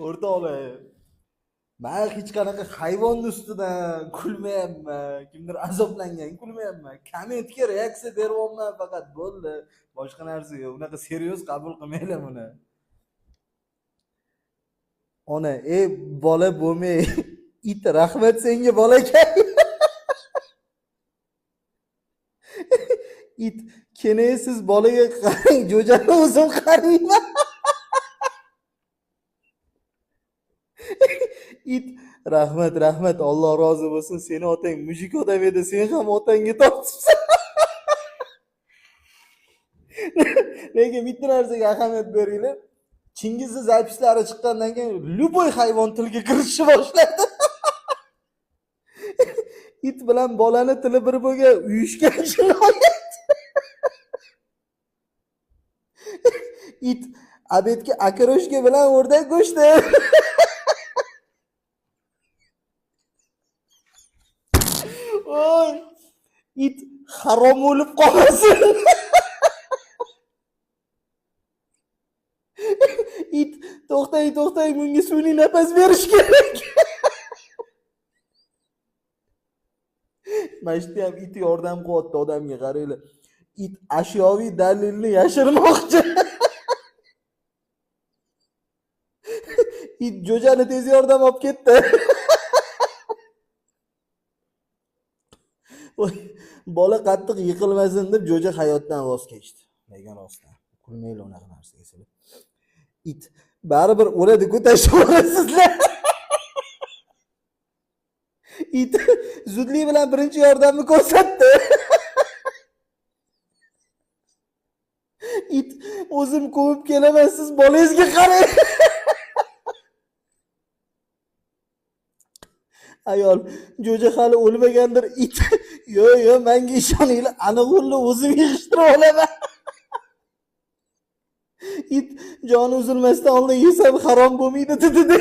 O'rtoqlar, men hech qanaqa hayvonni ustidan kulmayapman. Kimdir azoblangan kulmayapman. Kommentga reaksiya beryapman faqat bo'ldi. Boshqa narsa yo'q. Unaqa seriöz qabul qilmanglar buni. Ona, bola bo'lmay, it rahmat senga bolakay. It, kenay siz bolaga qarang, jo'jani o'zim qarayman. It, rahmat, Alloh rozi bo'lsin. Seni otang mujik odam edi, sen ham otangga tortibsan. Lekin bitta narsaga ahamiyat beringlar. Chingizning zapislari chiqqandan keyin любой hayvon tilga kirishni boshladi. It bilan bolani tili bir bo'lgan, uyushgan jinoyat. It abetga akaroshka bilan o'rdak go'shti. Oy, it harom o'lib qolmasin. It, to'xtang, bunga sun'iy nafas berish kerak. Mashti ham it yordam qilyapti odamga, qaranglar. It ashyoviy dalilni yashirmoqchi. It jo'jani tez yordam olib ketdi. Bola qattiq yiqilmasin deb jo'ja hayotdan voz kechdi. Lekin rostdan kulmaylar unaqa narsaga sizlar. It baribir o'ladi-ku, tashlaysizlar. It zudlik bilan birinchi yordamni ko'rsatdi. It o'zim ko'mib kelaman, siz bolangizga qarang. Ayol, jo'ja hali o'lmagandir. It, yo'q, menga ishoninglar, aniq o'zim yig'ishtirib olaman. It joni uzilmasdan oldin yesam harom bo'lmaydi dedi.